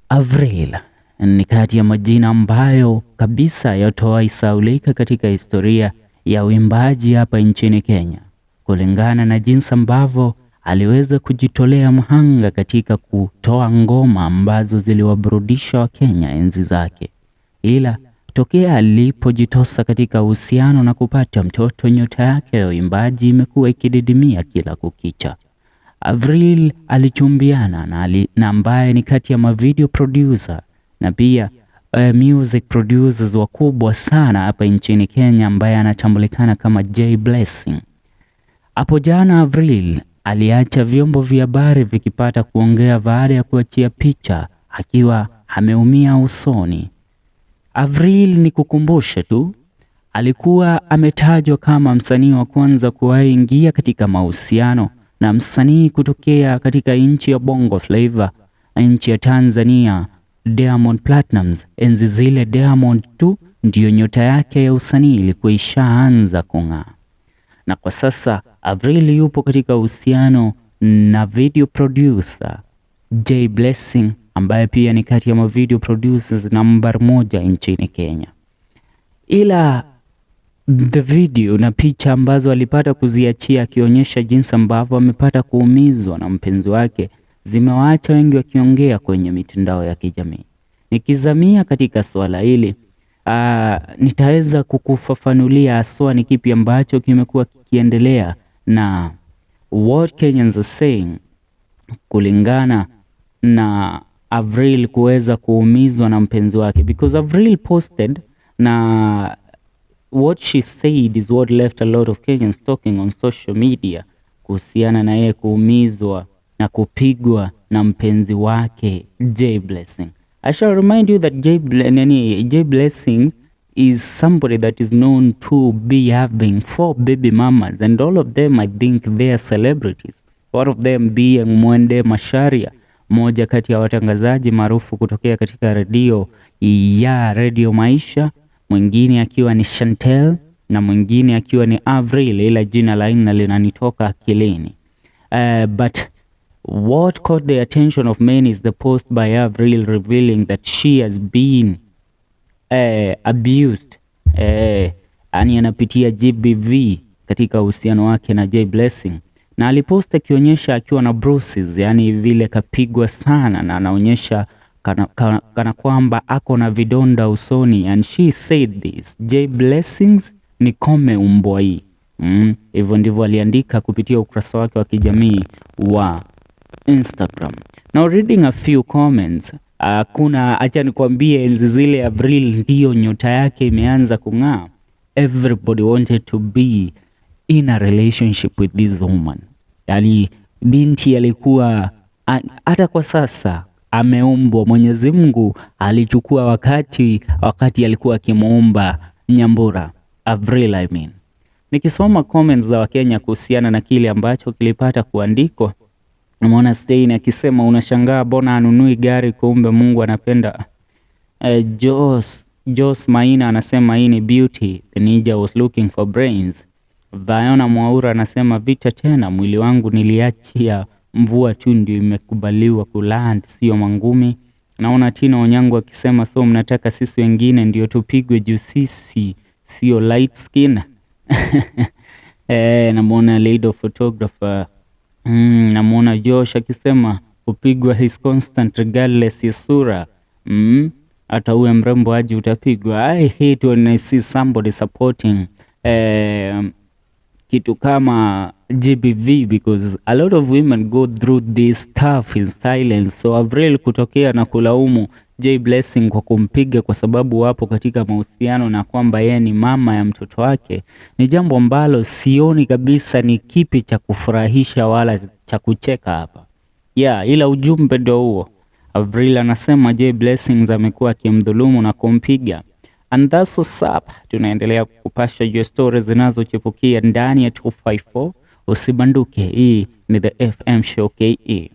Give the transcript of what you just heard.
Avril ni kati ya majina ambayo kabisa yatoa isaulika katika historia ya uimbaji hapa nchini Kenya, kulingana na jinsi ambavyo aliweza kujitolea mhanga katika kutoa ngoma ambazo ziliwaburudisha Wakenya enzi zake. Ila tokea alipojitosa katika uhusiano na kupata mtoto, nyota yake ya uimbaji imekuwa ikididimia kila kukicha. Avril alichumbiana na ambaye ni kati ya video producer na pia music producers wakubwa sana hapa nchini Kenya, ambaye anatambulikana kama J Blessing. Hapo jana Avril aliacha vyombo vya habari vikipata kuongea baada ya kuachia picha akiwa ameumia usoni. Avril, ni kukumbushe tu, alikuwa ametajwa kama msanii wa kwanza kuwahi katika mahusiano na msanii kutokea katika nchi ya Bongo Flava, nchi ya Tanzania, Diamond Platnumz. Enzi zile Diamond tu ndiyo nyota yake ya usanii ilikuwa ishaanza kung'aa. Na kwa sasa Avril yupo katika uhusiano na video producer J Blessing, ambaye pia ni kati ya video producers namba 1 nchini Kenya. Ila the video na picha ambazo alipata kuziachia akionyesha jinsi ambavyo amepata kuumizwa na mpenzi wake zimewaacha wengi wakiongea kwenye mitandao ya kijamii. Nikizamia katika swala hili, nitaweza kukufafanulia haswa ni kipi ambacho kimekuwa kikiendelea na what Kenyans are saying kulingana na Avril kuweza kuumizwa na mpenzi wake, because Avril posted na what she said is what left a lot of Kenyans talking on social media kuhusiana na yeye kuumizwa na kupigwa na mpenzi wake J Blessing. I shall remind you that J Blessing is somebody that is known to be having 4 baby mamas, and all of them, I think, they are celebrities. One of them being Mwende Masharia, moja kati ya watangazaji maarufu kutokea katika Radio Maisha, mwingine akiwa ni Chantel na mwingine akiwa ni Avril, ila jina laina linanitoka akilini. But what caught the attention of many is the post by Avril revealing that she has been abused. Ani anapitia GBV katika uhusiano wake na J Blessing, na aliposta akionyesha akiwa na bruises, yani vile kapigwa sana, na anaonyesha kana kwamba ako na vidonda usoni, and she said this: J Blessings ni kome umbwa hii. Hivyo ndivyo aliandika kupitia ukurasa wake wa kijamii wa Instagram. Now reading a few comments, acha nikwambie, enzi zile Avril ndio nyota yake imeanza kung'aa. Everybody wanted to be in a relationship with this woman. Yani binti alikuwa, hata kwa sasa ameumbwa. Mwenyezi Mungu alichukua wakati alikuwa akimuumba Nyambura, Avril I mean. Nikisoma comments za Wakenya kuhusiana na kile ambacho kilipata kuandikwa, namuona Stein akisema unashangaa bona anunui gari kumbe Mungu anapenda. Jos Maina anasema hii ni beauty, the ninja was looking for brains. Vayona Mwaura anasema vita tena, mwili wangu niliachia mvua tu ndio imekubaliwa kuland, sio mangumi. Naona Tina Onyango akisema so mnataka sisi wengine ndio tupigwe juu sisi sio light skin. Namuona Lady photographer, namuona Josh akisema upigwa his constant regardless ya sura. Hata uwe mrembo aje utapigwa. I hate when I see somebody supporting kitu kama GBV, because a lot of women go through this stuff in silence. So Avril kutokea na kulaumu J Blessing kwa kumpiga kwa sababu wapo katika mahusiano na kwamba yeye ni mama ya mtoto wake, ni jambo ambalo sioni kabisa ni kipi cha kufurahisha wala cha kucheka hapa. Ila ujumbe ndio huo. Avril anasema J Blessings amekuwa akimdhulumu na kumpiga. And that's what's up. Tunaendelea kupasha your stories zinazochipukia ndani ya 254. Usibanduke, hii ni the FM show KE.